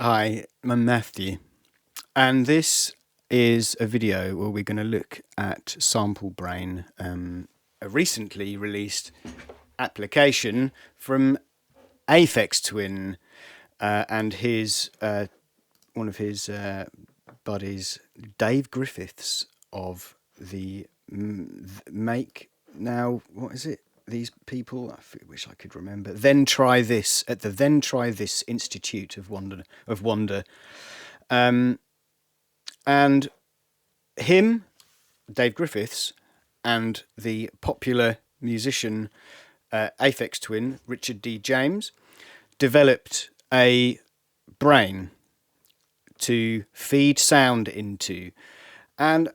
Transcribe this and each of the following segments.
Hi, I'm Matthew, and this is a video where we're going to look at Samplebrain, a recently released application from Aphex Twin and his one of his buddies, Dave Griffiths of the Make Now, what is it? These people, I wish I could remember. Then Try This at the Then Try This Institute of Wonder, and him, Dave Griffiths, and the popular musician Aphex Twin Richard D. James developed a brain to feed sound into, and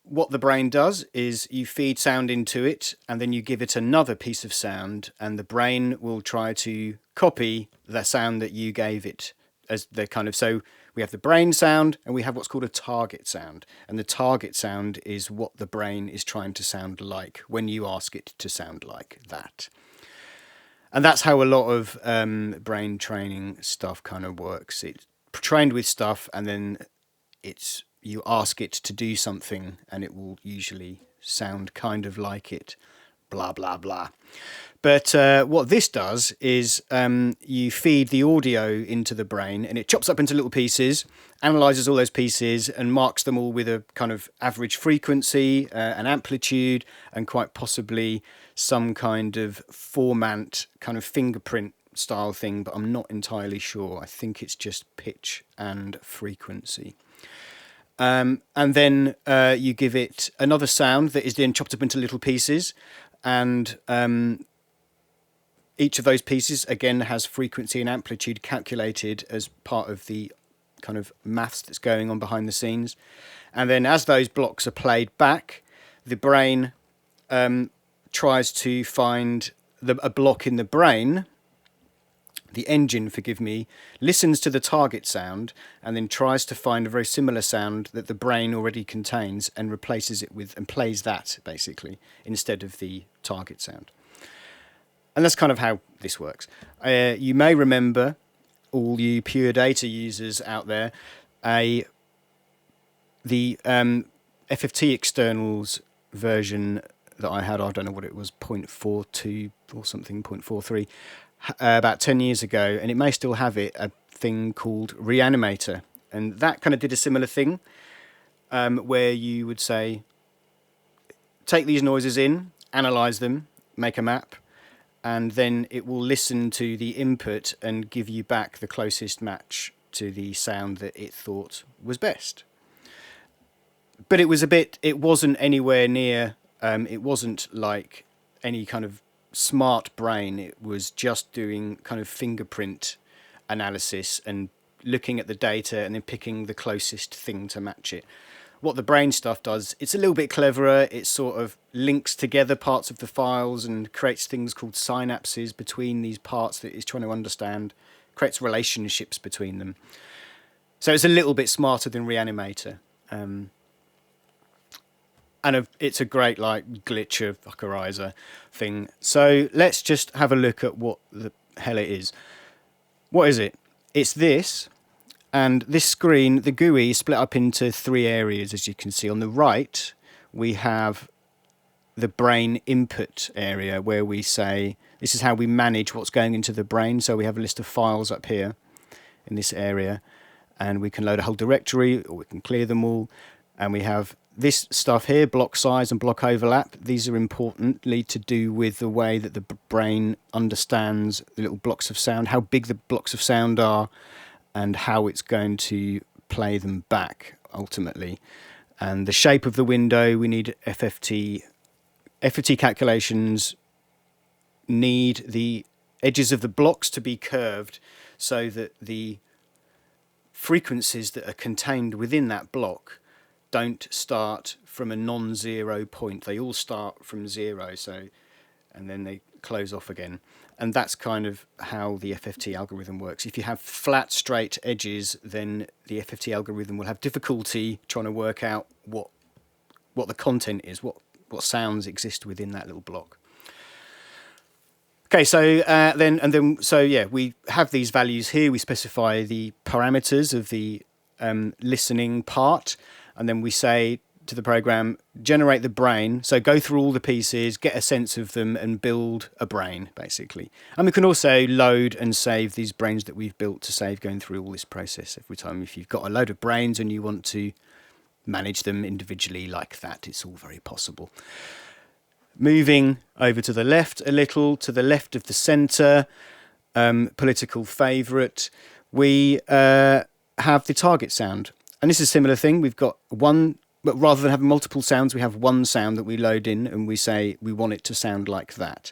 what the brain does is you feed sound into it and then you give it another piece of sound, and the brain will try to copy the sound that you gave it as the kind of, so we have the brain sound and we have what's called a target sound, and the target sound is what the brain is trying to sound like when you ask it to sound like that. And that's how a lot of brain training stuff kind of works. It's trained with stuff and then you ask it to do something and it will usually sound kind of like it, blah, blah, blah. But what this does is you feed the audio into the brain and it chops up into little pieces, analyzes all those pieces and marks them all with a kind of average frequency, an amplitude, and quite possibly some kind of format, kind of fingerprint style thing, but I'm not entirely sure. I think it's just pitch and frequency. And then you give it another sound that is then chopped up into little pieces, and each of those pieces again has frequency and amplitude calculated as part of the kind of maths that's going on behind the scenes. And then as those blocks are played back, the brain tries to find a block in the brain. The engine, forgive me, listens to the target sound and then tries to find a very similar sound that the brain already contains and replaces it with, and plays that basically instead of the target sound. And that's kind of how this works. You may remember, all you pure data users out there, the FFT externals version that I had, I don't know what it was, 0.42 or something, 0.43, about 10 years ago, and it may still have it, a thing called Reanimator, and that kind of did a similar thing, where you would say, take these noises in, analyze them, make a map, and then it will listen to the input and give you back the closest match to the sound that it thought was best. But it wasn't anywhere near, it wasn't like any kind of smart brain. It was just doing kind of fingerprint analysis and looking at the data and then picking the closest thing to match it. What the brain stuff does, it's a little bit cleverer. It sort of links together parts of the files and creates things called synapses between these parts that it's trying to understand, creates relationships between them. So it's a little bit smarter than Reanimator. And it's a great like glitcher fuckerizer thing. So let's just have a look at what the hell it is. What is it? It's this, and this screen, the GUI, is split up into three areas, as you can see. On the right, we have the brain input area, where we say, this is how we manage what's going into the brain. So we have a list of files up here in this area, and we can load a whole directory, or we can clear them all. And we have this stuff here, block size and block overlap. These are importantly to do with the way that the brain understands the little blocks of sound, how big the blocks of sound are, and how it's going to play them back ultimately. And the shape of the window, we need FFT. FFT calculations need the edges of the blocks to be curved so that the frequencies that are contained within that block don't start from a non-zero point. They all start from zero, so, and then they close off again. And that's kind of how the FFT algorithm works. If you have flat, straight edges, then the FFT algorithm will have difficulty trying to work out what the content is, what sounds exist within that little block. Okay, so yeah, we have these values here. We specify the parameters of the listening part, and then we say to the program, generate the brain. So go through all the pieces, get a sense of them, and build a brain, basically. And we can also load and save these brains that we've built to save going through all this process every time. If you've got a load of brains and you want to manage them individually like that, it's all very possible. Moving over to the left a little, to the left of the centre, political favourite, we have the target sound. And this is a similar thing. We've got one, but rather than having multiple sounds, we have one sound that we load in and we say we want it to sound like that.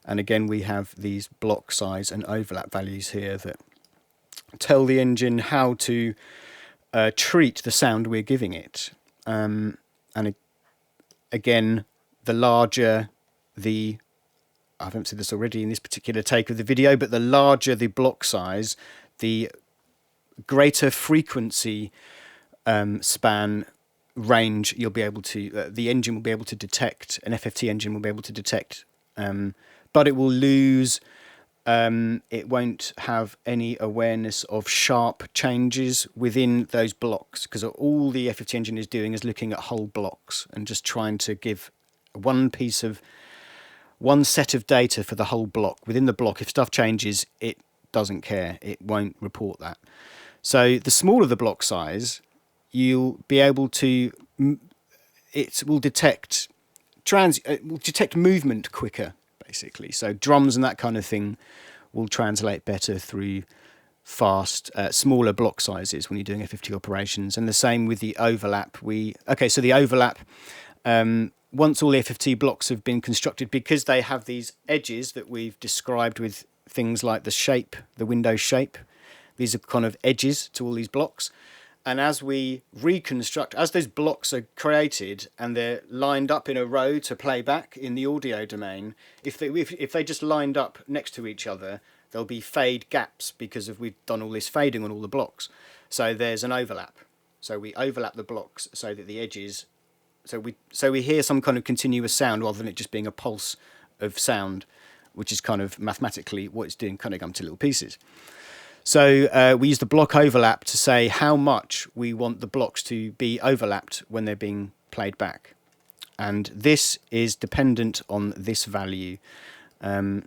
And again, we have these block size and overlap values here that tell the engine how to treat the sound we're giving it. And again, the larger the, I haven't said this already in this particular take of the video, but the larger the block size, the greater frequency span range you'll be able to, the engine will be able to detect, an FFT engine will be able to detect, but it will lose, it won't have any awareness of sharp changes within those blocks, because all the FFT engine is doing is looking at whole blocks and just trying to give one set of data for the whole block. Within the block, if stuff changes, it doesn't care. It won't report that. So the smaller the block size, you'll be able to, it will detect movement quicker, basically. So drums and that kind of thing will translate better through fast, smaller block sizes when you're doing FFT operations. And the same with the overlap. So the overlap, once all the FFT blocks have been constructed, because they have these edges that we've described with things like the shape, the window shape, these are kind of edges to all these blocks. And as we reconstruct, as those blocks are created and they're lined up in a row to play back in the audio domain, if they just lined up next to each other, there'll be fade gaps because we've done all this fading on all the blocks. So there's an overlap. So we overlap the blocks so that the edges, so we hear some kind of continuous sound rather than it just being a pulse of sound, which is kind of mathematically what it's doing, cutting up to little pieces. So we use the block overlap to say how much we want the blocks to be overlapped when they're being played back. And this is dependent on this value in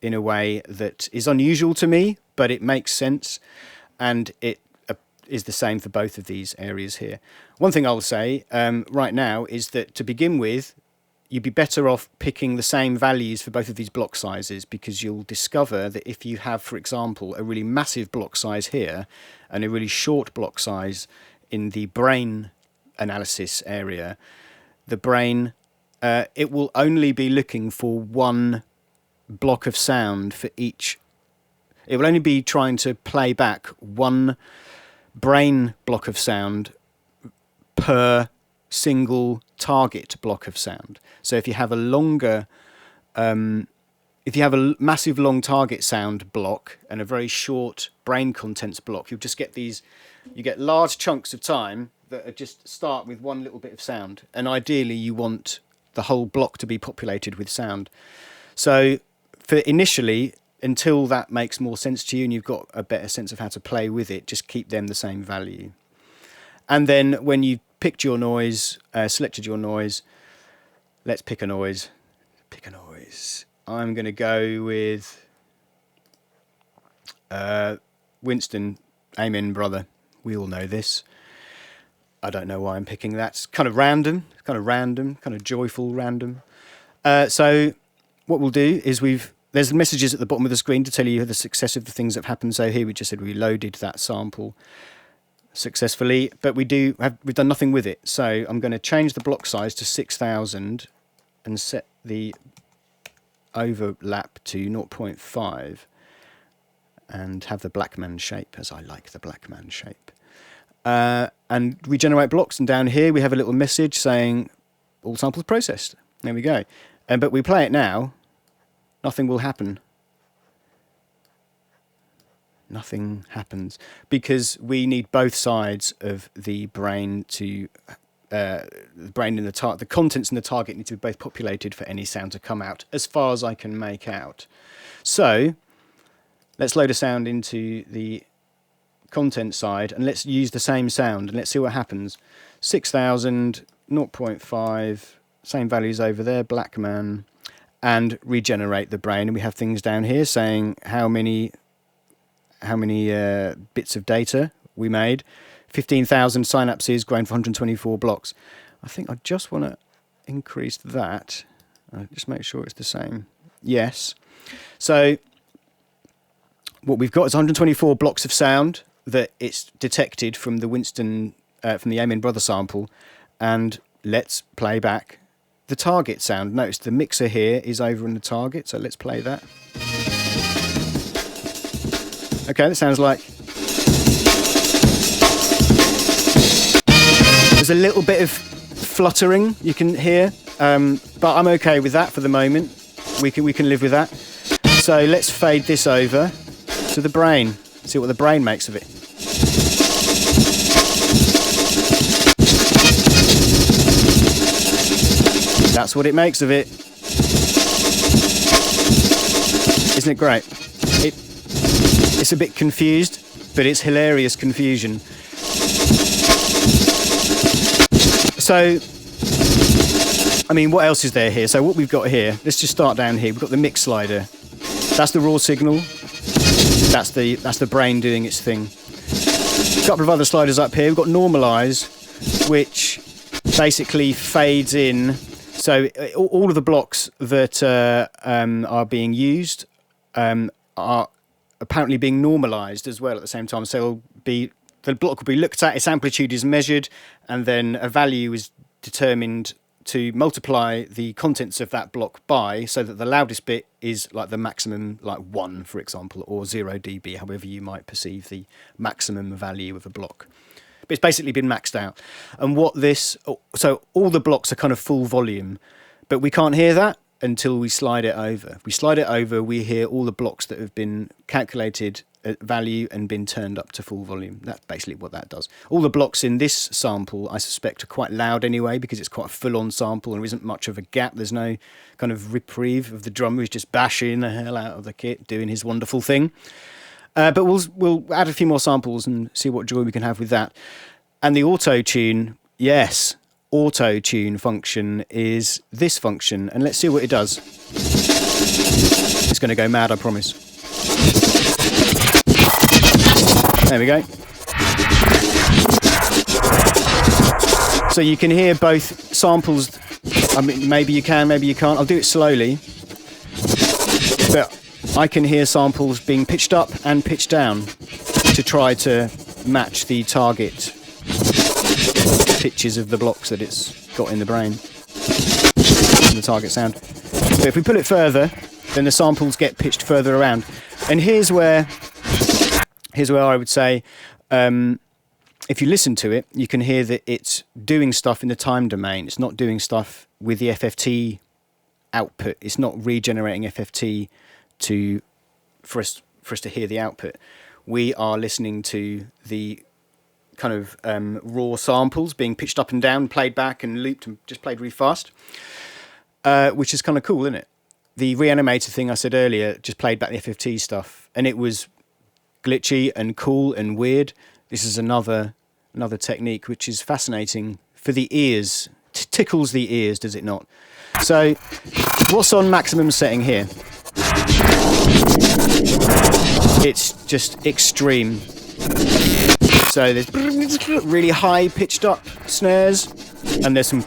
a way that is unusual to me, but it makes sense. And it is the same for both of these areas here. One thing I'll say right now is that to begin with, you'd be better off picking the same values for both of these block sizes, because you'll discover that if you have, for example, a really massive block size here and a really short block size in the brain analysis area, the brain, it will only be looking for one block of sound for each. It will only be trying to play back one brain block of sound per single target block of sound. So if you have a longer, if you have a massive long target sound block and a very short brain contents block, you'll just get these, you get large chunks of time that are just start with one little bit of sound. And ideally you want the whole block to be populated with sound. So for initially, until that makes more sense to you and you've got a better sense of how to play with it, just keep them the same value. And then when you've picked your noise, selected your noise, let's pick a noise. Pick a noise. I'm going to go with Winston. Amen, brother. We all know this. I don't know why I'm picking that. It's kind of random. It's kind of joyful random. So what we'll do is there's messages at the bottom of the screen to tell you the success of the things that have happened. So here we just said we loaded that sample successfully, but we've done nothing with it. So I'm going to change the block size to 6,000 and set the overlap to 0.5 and have the black man shape, as I like the black man shape. And we generate blocks, and down here we have a little message saying all samples processed. There we go. But we play it now, nothing will happen. Nothing happens because we need both sides of the brain to the brain and the contents in the target need to be both populated for any sound to come out, as far as I can make out. So let's load a sound into the content side, and let's use the same sound, and let's see what happens. 6,000, 0.5, same values over there, Black Man, and regenerate the brain. And we have things down here saying how many bits of data we made. 15,000 synapses grown for 124 blocks. I think I just want to increase that. Just make sure it's the same. Yes. So what we've got is 124 blocks of sound that it's detected from the from the Amen Brother sample. And let's play back the target sound. Notice the mixer here is over in the target, so let's play that. Okay, that sounds like... There's a little bit of fluttering you can hear, but I'm okay with that for the moment. We can live with that. So let's fade this over to the brain, see what the brain makes of it. That's what it makes of it. Isn't it great? It's a bit confused, but it's hilarious confusion. So, I mean, what else is there here? So what we've got here, let's just start down here. We've got the mix slider. That's the raw signal. That's the brain doing its thing. A couple of other sliders up here. We've got normalize, which basically fades in. So all of the blocks that are being used are apparently being normalized as well at the same time. So the block will be looked at, its amplitude is measured, and then a value is determined to multiply the contents of that block by, so that the loudest bit is like the maximum, like 1, for example, or 0 dB, however you might perceive the maximum value of a block. But it's basically been maxed out. And so all the blocks are kind of full volume, but we can't hear that until we slide it over. If we slide it over, we hear all the blocks that have been calculated at value and been turned up to full volume. That's basically what that does. All the blocks in this sample, I suspect, are quite loud anyway, because it's quite a full-on sample and there isn't much of a gap. There's no kind of reprieve of the drummer who's just bashing the hell out of the kit, doing his wonderful thing. But we'll add a few more samples and see what joy we can have with that. And the auto-tune, yes, auto-tune function is this function. And let's see what it does. It's going to go mad, I promise. There we go. So you can hear both samples. I mean, maybe you can, maybe you can't. I'll do it slowly. But I can hear samples being pitched up and pitched down to try to match the target pitches of the blocks that it's got in the brain, in the target sound. But if we pull it further, then the samples get pitched further around. And here's where I would say, if you listen to it, you can hear that it's doing stuff in the time domain. It's not doing stuff with the FFT output. It's not regenerating FFT for us to hear the output. We are listening to the kind of raw samples being pitched up and down, played back and looped and just played really fast, which is kind of cool, isn't it? The reanimator thing I said earlier just played back the FFT stuff, and it was glitchy and cool and weird. This is another technique which is fascinating for the ears. Tickles the ears, does it not? So what's on maximum setting here? It's just extreme. So there's really high pitched up snares, and there's some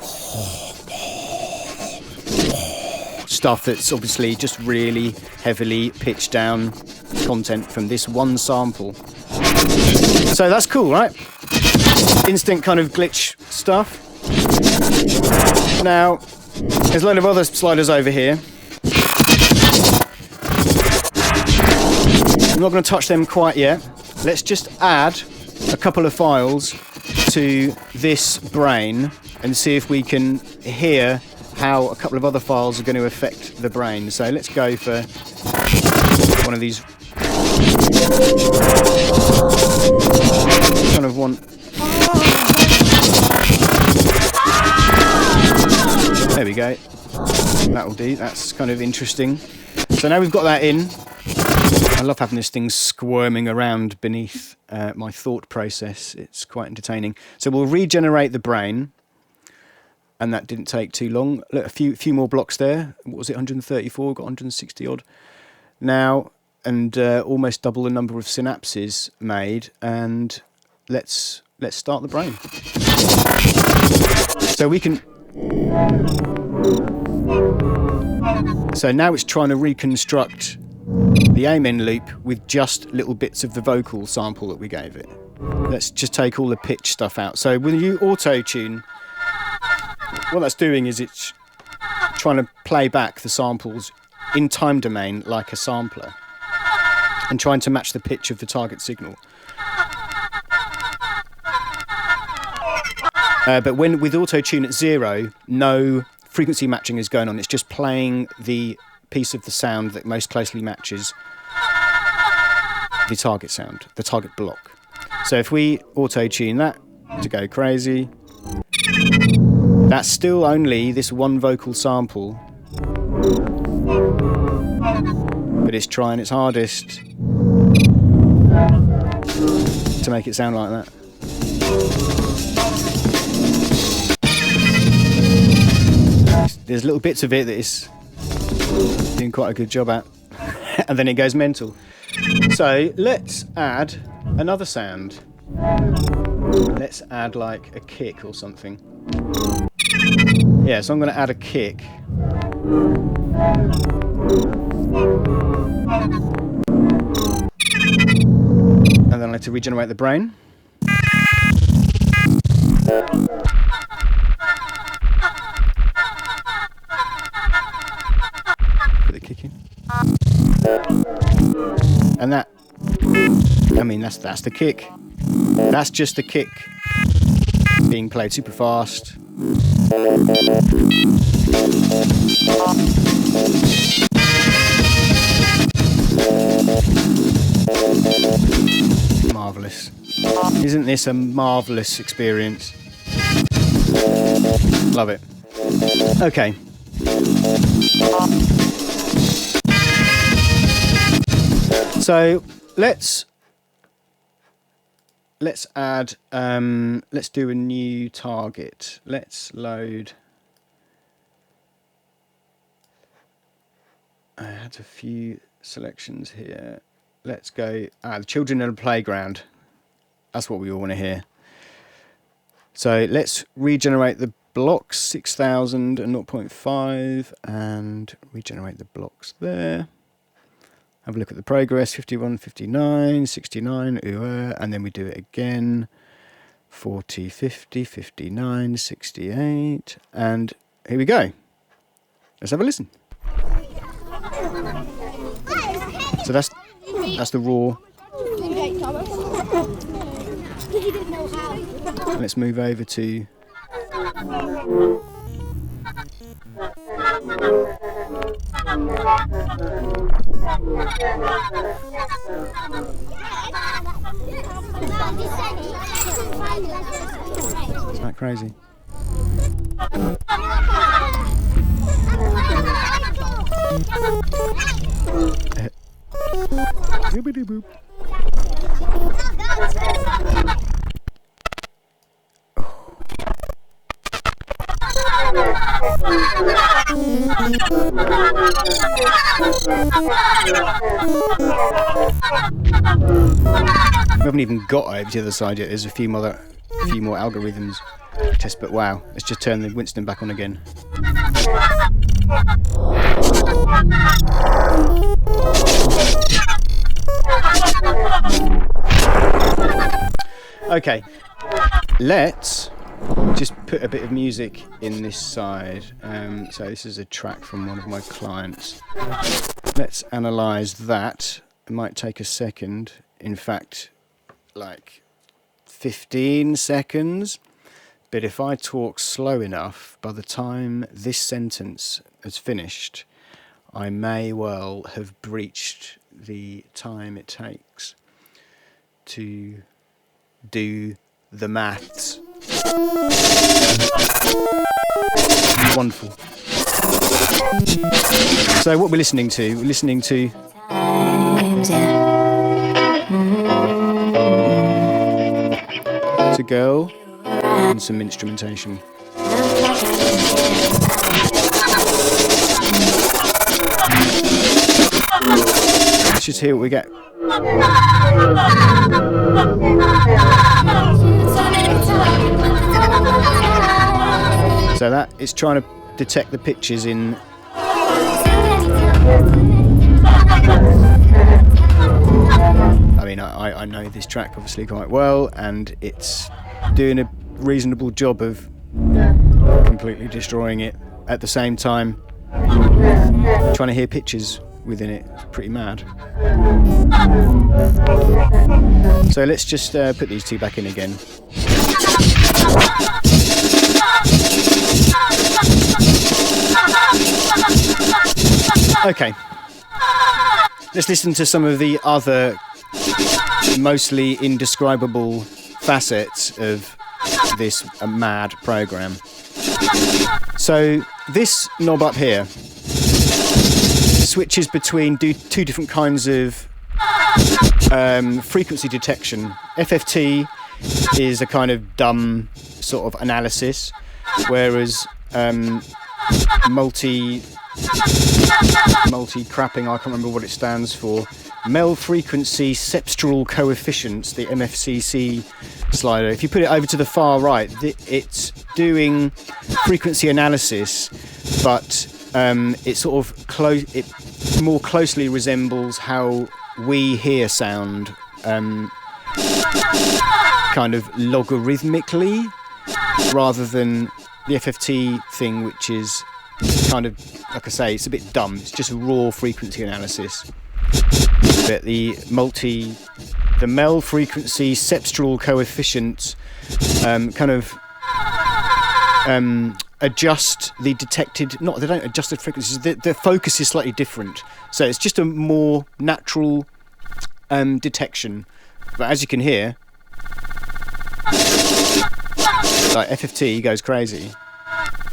stuff that's obviously just really heavily pitched down content from this one sample. So that's cool, right? Instant kind of glitch stuff. Now, there's a load of other sliders over here. I'm not going to touch them quite yet. Let's just add a couple of files to this brain and see if we can hear how a couple of other files are going to affect the brain. So let's go for one of these. Kind of want. go. That'll do. That's kind of interesting. So now we've got that in. I love having this thing squirming around beneath my thought process. It's quite entertaining. So we'll regenerate the brain. And that didn't take too long. Look, a few more blocks there. What was it, 134? Got 160 odd. Now, and almost double the number of synapses made. And let's start the brain. So we can. So now it's trying to reconstruct the Amen loop with just little bits of the vocal sample that we gave it. Let's just take all the pitch stuff out. So when you auto-tune, what that's doing is it's trying to play back the samples in time domain like a sampler and trying to match the pitch of the target signal. But with auto-tune at 0, no frequency matching is going on. It's just playing the piece of the sound that most closely matches the target sound, the target block. So if we auto-tune that to go crazy, that's still only this one vocal sample, but it's trying its hardest to make it sound like that. There's little bits of it that it's doing quite a good job at, and then it goes mental. So let's add another sound. Let's add like a kick or something. Yeah, so I'm going to add a kick. And then I need to regenerate the brain. Put the kick in. And that, I mean, that's the kick. That's just the kick being played super fast. Marvellous. Isn't this a marvellous experience? Love it. Okay. So let's add, let's do a new target. Let's load. I had a few selections here. Let's go, the children in a playground. That's what we all want to hear. So let's regenerate the blocks, 6000 and 0.5, and regenerate the blocks there. Have a look at the progress, 51, 59, 69, and then we do it again, 40, 50, 59, 68, and here we go. Let's have a listen. So that's the raw. Let's move over to Isn't that crazy? Boop. We haven't even got over to the other side yet. There's a few more algorithms to test, but wow, let's just turn the Winston back on again. Okay, let's just put a bit of music in this side. So this is a track from one of my clients. Let's analyze that. It might take a second. In fact, like 15 seconds. But if I talk slow enough, by the time this sentence is finished, I may well have breached the time it takes to do the maths. Wonderful. So what we're listening to, it's a girl and some instrumentation. Let's just hear what we get. So that is trying to detect the pitches in. I mean, I know this track obviously quite well, and it's doing a reasonable job of completely destroying it. At the same time, trying to hear pitches within it. It's pretty mad. So let's just put these two back in again. Okay, let's listen to some of the other mostly indescribable facets of this mad program. So this knob up here switches between two different kinds of frequency detection. FFT is a kind of dumb sort of analysis, whereas multi-crapping, I can't remember what it stands for, Mel Frequency Cepstral Coefficients, the MFCC slider. If you put it over to the far right, it's doing frequency analysis, but it sort of it more closely resembles how we hear sound, kind of logarithmically, rather than the FFT thing, which is kind of, like I say, it's a bit dumb. It's just raw frequency analysis. But the Mel Frequency Cepstral Coefficient kind of adjust the detected, they don't adjust the frequencies, the focus is slightly different. So it's just a more natural detection. But as you can hear, like FFT goes crazy.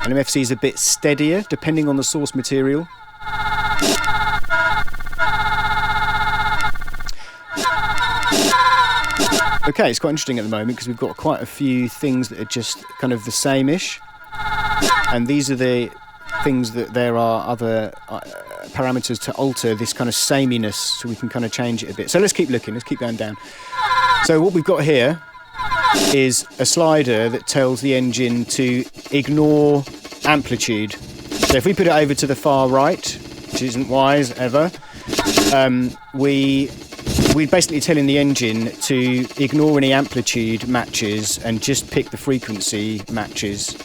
And MFC is a bit steadier, depending on the source material. Okay, it's quite interesting at the moment because we've got quite a few things that are just kind of the same-ish. And these are the things that there are other parameters to alter this kind of sameness, so we can kind of change it a bit. So let's keep looking, let's keep going down. So what we've got here is a slider that tells the engine to ignore amplitude. So if we put it over to the far right, which isn't wise ever, we're basically telling the engine to ignore any amplitude matches and just pick the frequency matches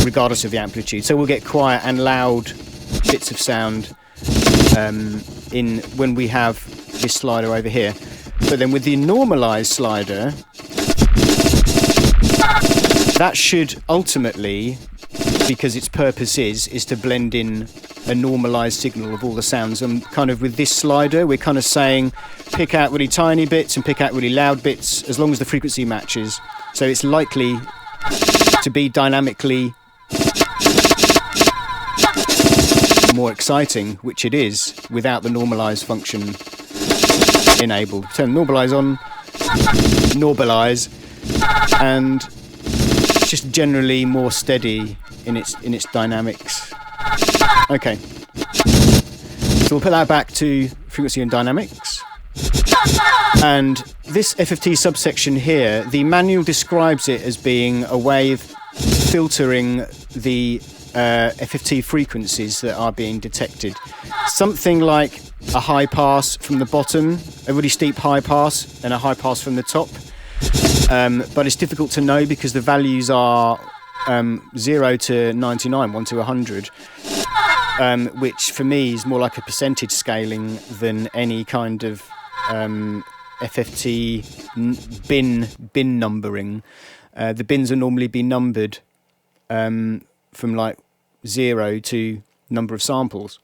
regardless of the amplitude. So we'll get quiet and loud bits of sound in when we have this slider over here. But then with the normalized slider, that should ultimately, because its purpose is to blend in a normalized signal of all the sounds. And kind of with this slider, we're kind of saying pick out really tiny bits and pick out really loud bits as long as the frequency matches. So it's likely to be dynamically more exciting, which it is, without the normalize function enabled. Turn normalize on, normalize, and it's just generally more steady in its dynamics. Okay, so we'll put that back to frequency and dynamics. And this FFT subsection here, the manual describes it as being a way of filtering the FFT frequencies that are being detected. Something like a high pass from the bottom, a really steep high pass, and a high pass from the top. But it's difficult to know because the values are 0 to 99, 1 to 100, which for me is more like a percentage scaling than any kind of FFT bin numbering. The bins are normally be numbered from like 0 to number of samples.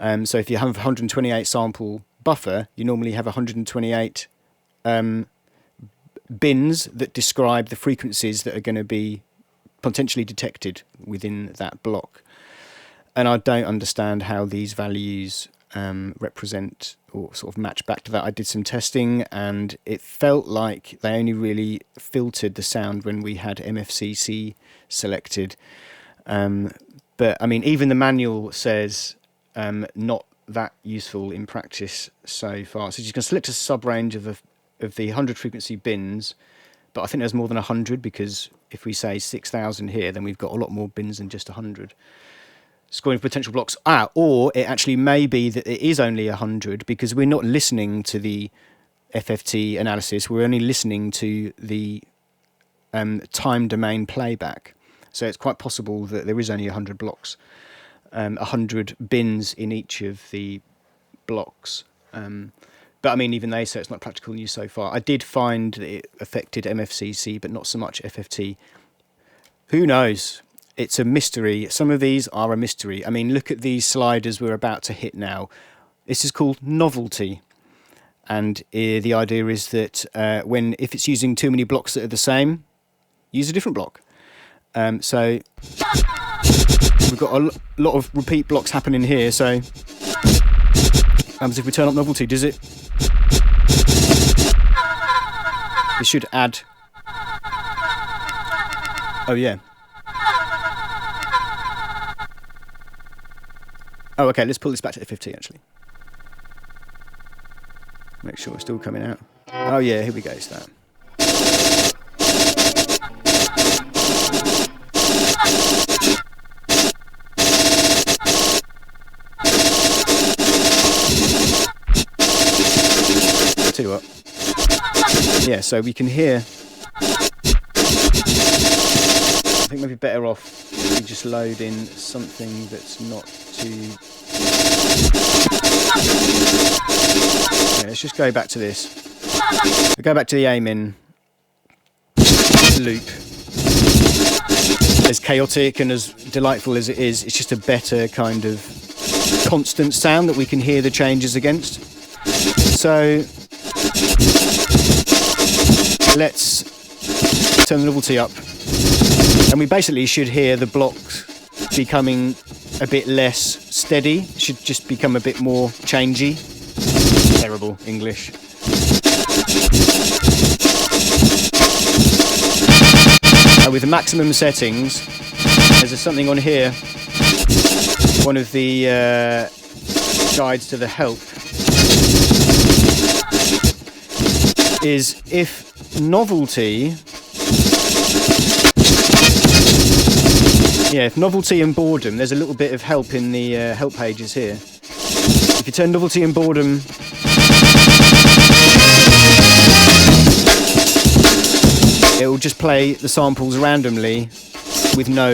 So if you have a 128 sample buffer, you normally have 128 bins that describe the frequencies that are going to be potentially detected within that block. And I don't understand how these values represent or sort of match back to that. I did some testing and it felt like they only really filtered the sound when we had MFCC selected. But I mean, even the manual says not that useful in practice so far. So you can select a sub-range of the 100 frequency bins, but I think there's more than 100, because if we say 6,000 here, then we've got a lot more bins than just 100. Scoring potential blocks. Or it actually may be that it is only 100, because we're not listening to the FFT analysis, we're only listening to the time domain playback. So it's quite possible that there is only 100 blocks, 100 bins in each of the blocks. But I mean, even they say it's not practical news so far. I did find that it affected MFCC, but not so much FFT. Who knows? It's a mystery. Some of these are a mystery. I mean, look at these sliders we're about to hit now. This is called Novelty. And the idea is that if it's using too many blocks that are the same, use a different block. So we've got a lot of repeat blocks happening here. So if we turn up Novelty, does it? It should add. Oh yeah. Oh, okay, let's pull this back to FFT actually. Make sure it's still coming out. Oh yeah, here we go, it's that. I'll tell you what. Yeah, so we can hear. I think maybe better off if we just load in something that's not too... Yeah, let's just go back to this. We go back to the aim-in loop. As chaotic and as delightful as it is, it's just a better kind of constant sound that we can hear the changes against. So let's turn the novelty up. And we basically should hear the blocks becoming a bit less steady. It should just become a bit more changey. Terrible English. With the maximum settings, there's something on here. One of the guides to the help is if Novelty... Yeah, if Novelty and Boredom, there's a little bit of help in the help pages here. If you turn Novelty and Boredom... it will just play the samples randomly with no...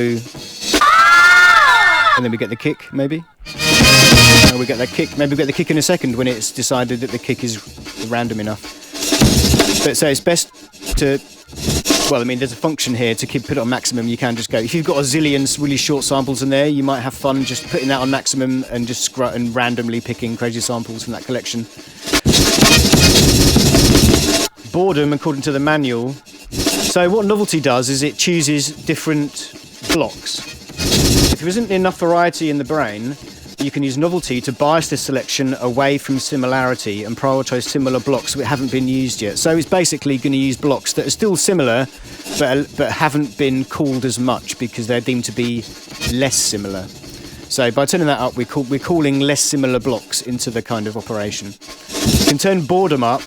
And then we get the kick, maybe? We get that kick. Maybe we get the kick in a second when it's decided that the kick is random enough. But so it's best to... Well, I mean, there's a function here to put it on maximum. You can just go... If you've got a zillion really short samples in there, you might have fun just putting that on maximum and just and randomly picking crazy samples from that collection. Boredom, according to the manual... So what Novelty does is it chooses different blocks. If there isn't enough variety in the brain, you can use Novelty to bias the selection away from similarity and prioritise similar blocks that haven't been used yet. So it's basically going to use blocks that are still similar, but haven't been called as much because they're deemed to be less similar. So by turning that up, we're calling less similar blocks into the kind of operation. You can turn Boredom up.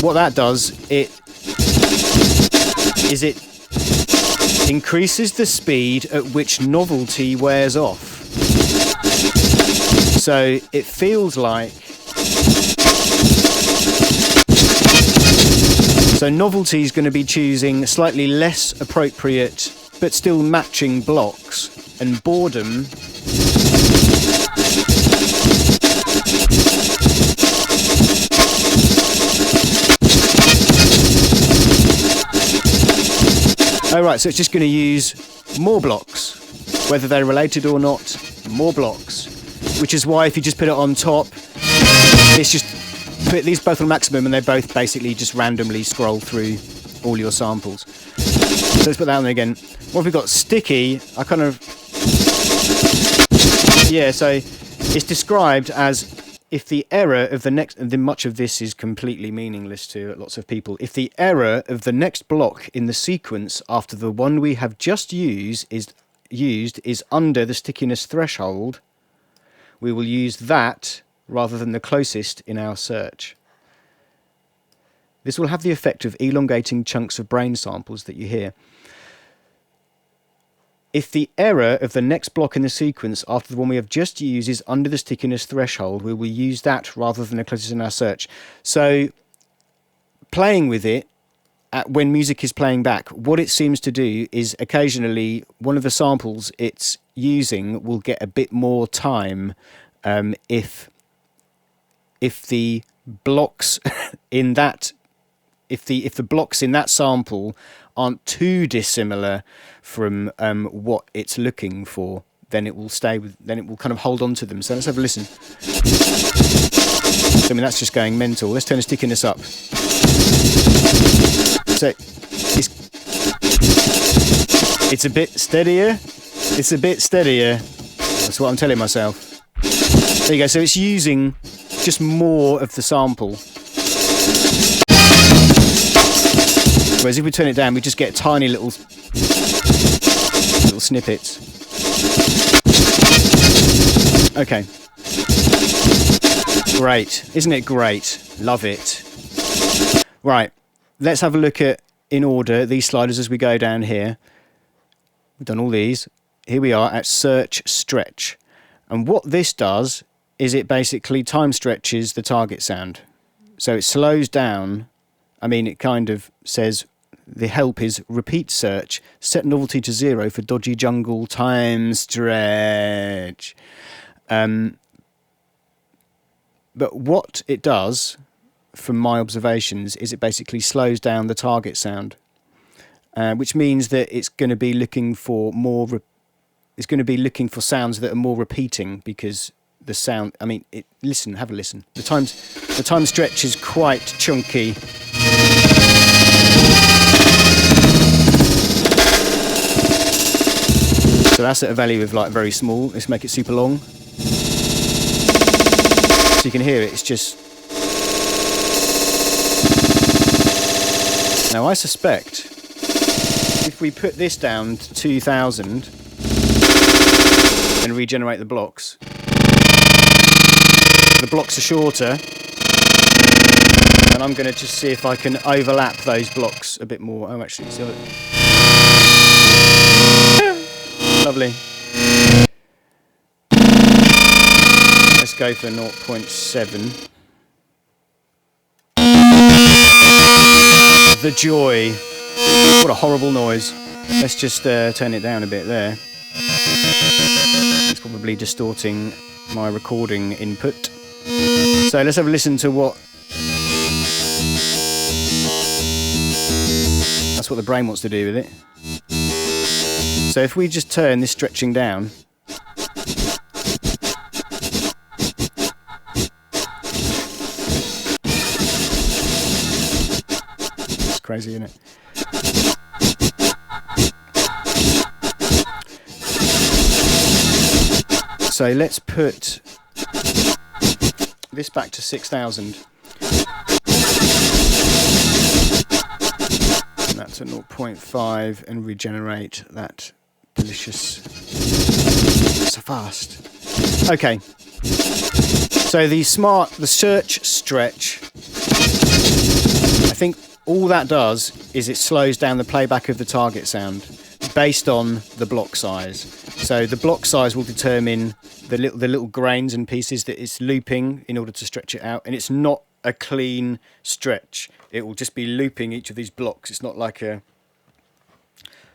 What that does, it increases the speed at which Novelty wears off. So it feels like... So Novelty is going to be choosing slightly less appropriate but still matching blocks, and Boredom oh right, so it's just going to use more blocks, whether they're related or not, more blocks. Which is why if you just put it on top, it's just put these both on maximum and they both basically just randomly scroll through all your samples. So let's put that on again. What have we got? Sticky. I kind of Yeah, so it's described as if the error of the next, and then much of this is completely meaningless to lots of people. If the error of the next block in the sequence after the one we have just used is under the stickiness threshold, we will use that rather than the closest in our search. This will have the effect of elongating chunks of brain samples that you hear. If the error of the next block in the sequence after the one we have just used is under the stickiness threshold, we will use that rather than the closest in our search. So playing with it, when music is playing back, what it seems to do is occasionally one of the samples it's using will get a bit more time if the blocks in that if the blocks in that sample aren't too dissimilar from what it's looking for, then it will stay with. Then it will kind of hold on to them. So let's have a listen. I mean, that's just going mental. Let's turn the stickiness up. So it's a bit steadier. It's a bit steadier. That's what I'm telling myself. There you go. So it's using just more of the sample. Whereas if we turn it down, we just get tiny little snippets. Okay. Great. Isn't it great? Love it. Right. Let's have a look at, in order, these sliders as we go down here. We've done all these. Here we are at search stretch. And what this does is it basically time stretches the target sound. So it slows down. I mean, it kind of says the help is repeat search, set novelty to 0 for dodgy jungle time stretch. But what it does, from my observations, is it basically slows down the target sound, which means that it's going to be looking for more. It's going to be looking for sounds that are more repeating because the sound. I mean, listen, have a listen. The time stretch is quite chunky. So that's at a value of like very small. Let's make it super long. So you can hear it, it's just... Now I suspect if we put this down to 2000 and regenerate the blocks are shorter, and I'm going to just see if I can overlap those blocks a bit more. Oh, actually, so lovely. Let's go for 0.7. The joy. What a horrible noise. Let's just turn it down a bit there. It's probably distorting my recording input. So let's have a listen to what... That's what the brain wants to do with it. So if we just turn this stretching down, it's crazy, isn't it? So let's put this back to 6000. And that's at 0.5 and regenerate that delicious so fast. Okay. So the search stretch, I think all that does is it slows down the playback of the target sound based on the block size. So the block size will determine the little grains and pieces that it's looping in order to stretch it out, and it's not a clean stretch. It will just be looping each of these blocks. It's not like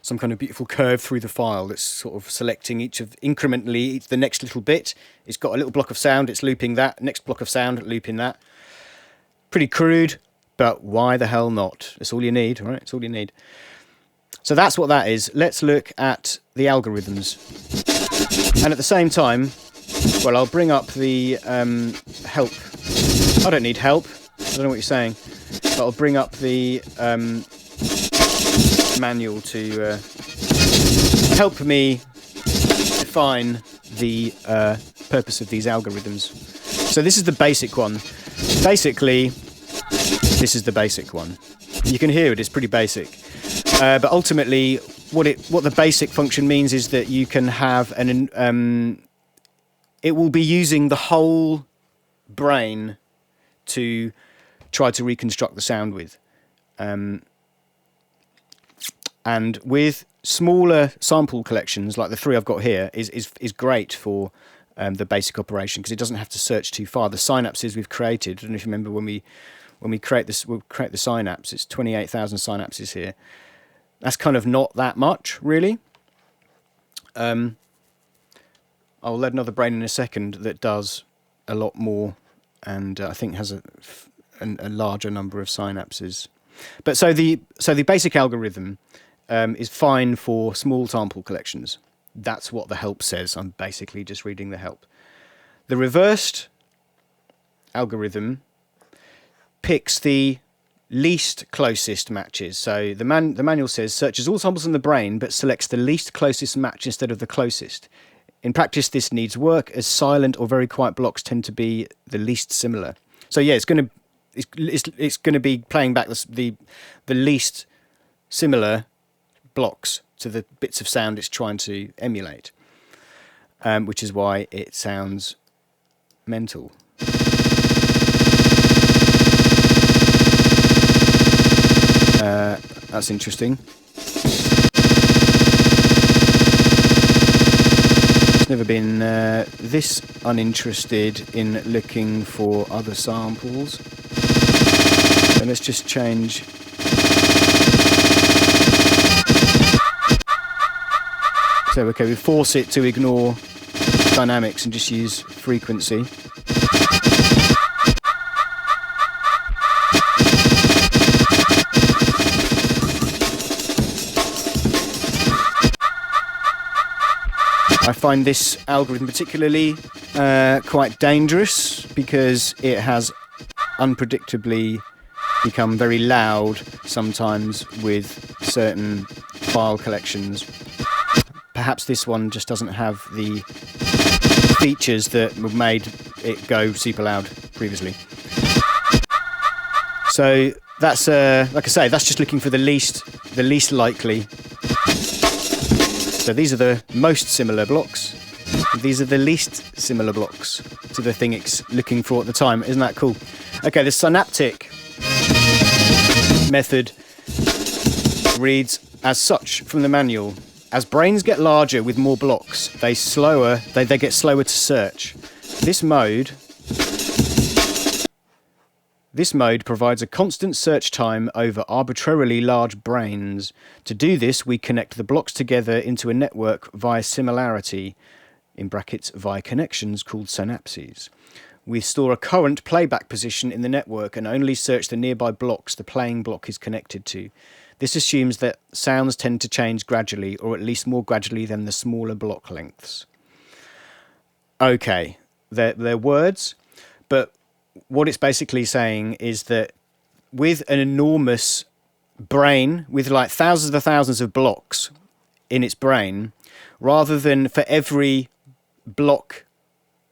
some kind of beautiful curve through the file that's sort of selecting incrementally the next little bit. It's got a little block of sound, it's looping that, next block of sound, looping that. Pretty crude, but why the hell not? That's all you need, right? It's all you need. So that's what that is. Let's look at the algorithms. And at the same time, well, I'll bring up the help. I don't need help. I don't know what you're saying. But I'll bring up the manual to help me define the purpose of these algorithms. So this is the basic one. Basically, this is the basic one. You can hear it, it's pretty basic. But ultimately, what the basic function means is that you can have it will be using the whole brain to try to reconstruct the sound with. And with smaller sample collections, like the 3 I've got here, is great for the basic operation, because it doesn't have to search too far. The synapses we've created, I don't know if you remember when we create this, we'll create the synapse, it's 28,000 synapses here. That's kind of not that much, really. I'll load another brain in a second that does a lot more, and I think has a larger number of synapses. But so the basic algorithm is fine for small sample collections. That's what the help says. I'm basically just reading the help. The reversed algorithm picks the least closest matches. So the manual says searches all samples in the brain but selects the least closest match instead of the closest. In practice, this needs work, as silent or very quiet blocks tend to be the least similar. So yeah, it's going to be playing back the least similar blocks to the bits of sound it's trying to emulate, which is why it sounds mental. That's interesting. It's never been this uninterested in looking for other samples. So let's just change. So okay, we force it to ignore dynamics and just use frequency. I find this algorithm particularly quite dangerous because it has unpredictably become very loud sometimes with certain file collections. Perhaps this one just doesn't have the features that made it go super loud previously. So that's like I say, that's just looking for the least likely. So these are the most similar blocks. These are the least similar blocks to the thing it's looking for at the time. Isn't that cool? Okay, the synaptic method reads as such from the manual. As brains get larger with more blocks, they get slower to search. This mode provides a constant search time over arbitrarily large brains. To do this, we connect the blocks together into a network via similarity, in brackets via connections called synapses. We store a current playback position in the network and only search the nearby blocks the playing block is connected to. This assumes that sounds tend to change gradually, or at least more gradually than the smaller block lengths. Okay, they're words, but what it's basically saying is that with an enormous brain, with like thousands of blocks in its brain, rather than for every block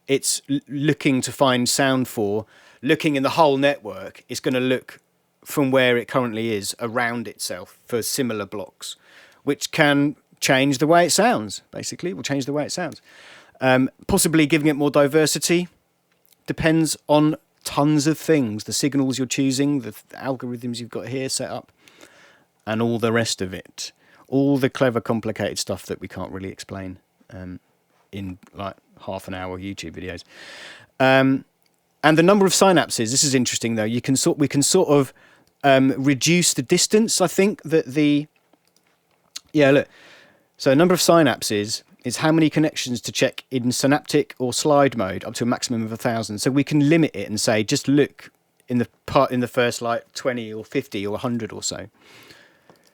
it's looking to find sound for, looking in the whole network, it's going to look from where it currently is around itself for similar blocks, which can change the way it sounds, basically. Will change the way it sounds. Possibly giving it more diversity. Depends on tons of things. The signals you're choosing, the algorithms you've got here set up, and all the rest of it. All the clever, complicated stuff that we can't really explain in like half an hour YouTube videos. And the number of synapses, this is interesting though. We can sort of reduce the distance, I think, that look. So number of synapses is how many connections to check in synaptic or slide mode, up to a maximum of 1,000. So we can limit it and say, just look in the first like 20 or 50 or 100 or so.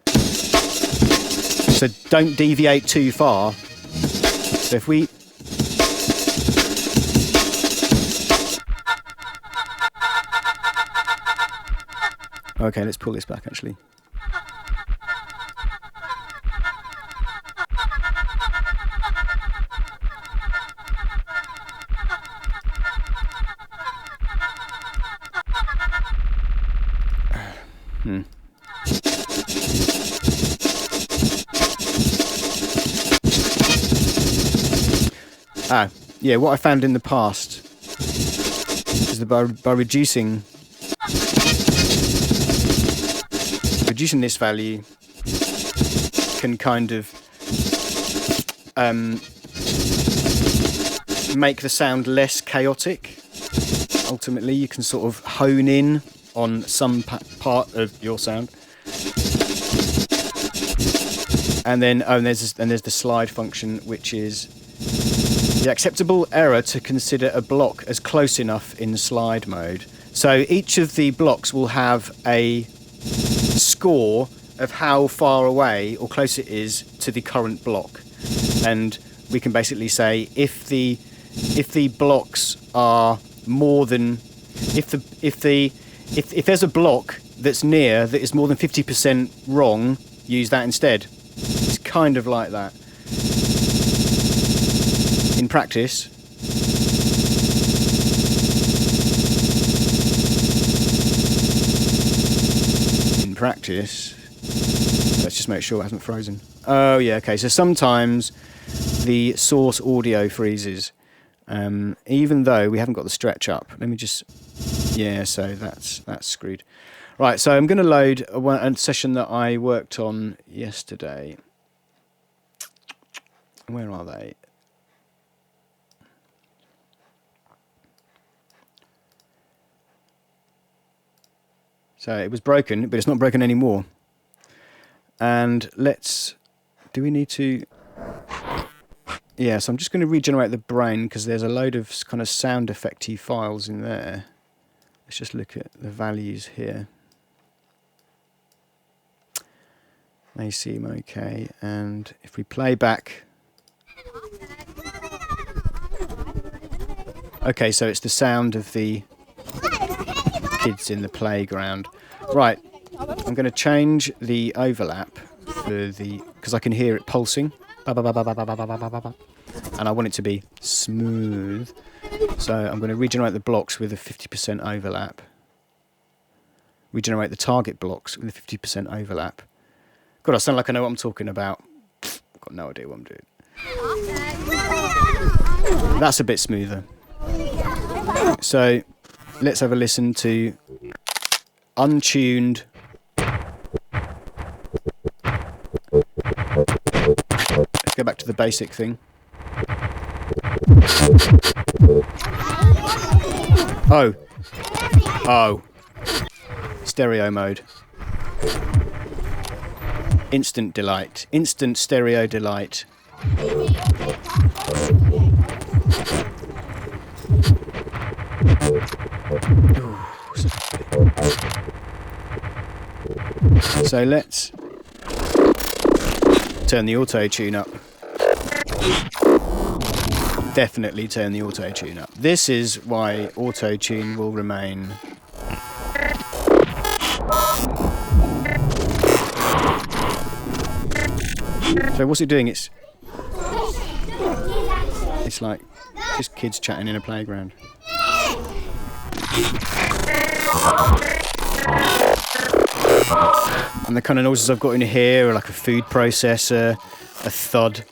So don't deviate too far. So if we okay, let's pull this back actually. Yeah, what I found in the past is that by reducing this value can kind of make the sound less chaotic. Ultimately, you can sort of hone in on some part of your sound. And then there's the slide function, which is the acceptable error to consider a block as close enough in slide mode. So each of the blocks will have a score of how far away or close it is to the current block, and we can basically say if the blocks are more than if there's a block that's near that is more than 50% wrong, use that instead. It's kind of like that. In practice, let's just make sure it hasn't frozen. Oh yeah, okay, so sometimes the source audio freezes, even though we haven't got the stretch up. Let me just, yeah, so that's screwed. Right, so I'm going to load a session that I worked on yesterday. Where are they? So it was broken, but it's not broken anymore. And do we need to... Yeah, so I'm just going to regenerate the brain because there's a load of kind of sound effecty files in there. Let's just look at the values here. They seem okay. And if we play back... Okay, so it's the sound of the kids in the playground. Right, I'm going to change the overlap because I can hear it pulsing, and I want it to be smooth. So I'm going to regenerate the blocks with a 50% overlap. Regenerate the target blocks with a 50% overlap. God, I sound like I know what I'm talking about. I've got no idea what I'm doing. That's a bit smoother. So let's have a listen to untuned. Let's go back to the basic thing. Oh. Stereo mode. Instant delight. Instant stereo delight. So let's turn the auto tune up. Definitely turn the auto tune up. This is why auto tune will remain. So what's it doing? It's like just kids chatting in a playground. And the kind of noises I've got in here are like a food processor, a thud,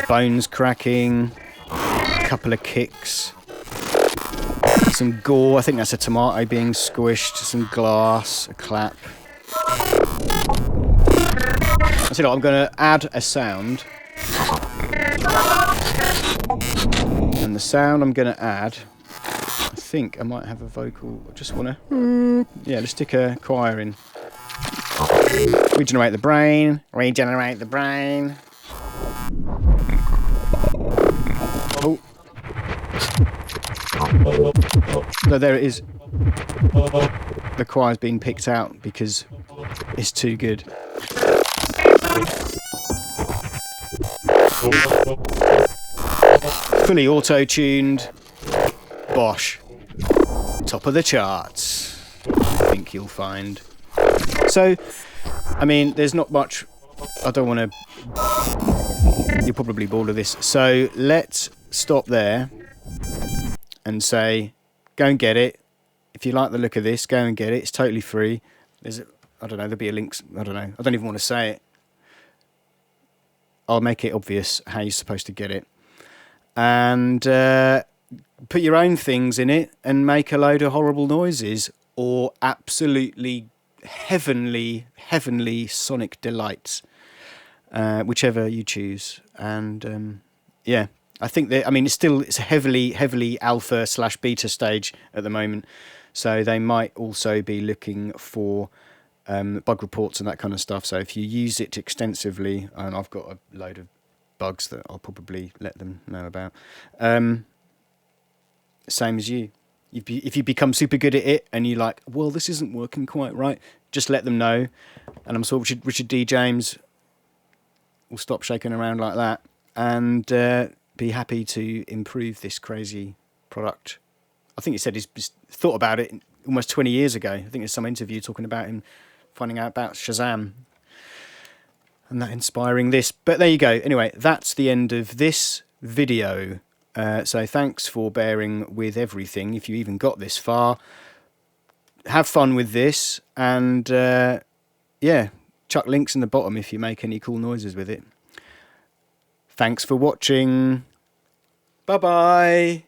bones cracking, a couple of kicks, some gore, I think that's a tomato being squished, some glass, a clap. So I'm going to add a sound. And the sound I'm going to add, I think I might have a vocal. I just want to, yeah, let's stick a choir in. Regenerate the brain. Regenerate the brain. Oh. So there it is. The choir's been picked out because it's too good. Fully auto-tuned. Bosh. Top of the charts. I think you'll find. So, I mean, there's not much. I don't want to. You're probably bored of this. So let's stop there and say, go and get it. If you like the look of this, go and get it. It's totally free. There's I don't know, there'll be a link. I don't know. I don't even want to say it. I'll make it obvious how you're supposed to get it. And put your own things in it and make a load of horrible noises or absolutely heavenly sonic delights, whichever you choose. And yeah, I think that, I mean, it's a heavily alpha / beta stage at the moment. So they might also be looking for bug reports and that kind of stuff. So if you use it extensively, and I've got a load of bugs that I'll probably let them know about. Same as you. If you become super good at it and you're like, well, this isn't working quite right, just let them know. And I'm sure Richard D. James will stop shaking around like that and be happy to improve this crazy product. I think he said he's thought about it almost 20 years ago. I think there's some interview talking about him finding out about Shazam and that inspiring this. But there you go. Anyway, that's the end of this video. So thanks for bearing with everything. If you even got this far, have fun with this. And yeah, chuck links in the bottom if you make any cool noises with it. Thanks for watching. Bye-bye.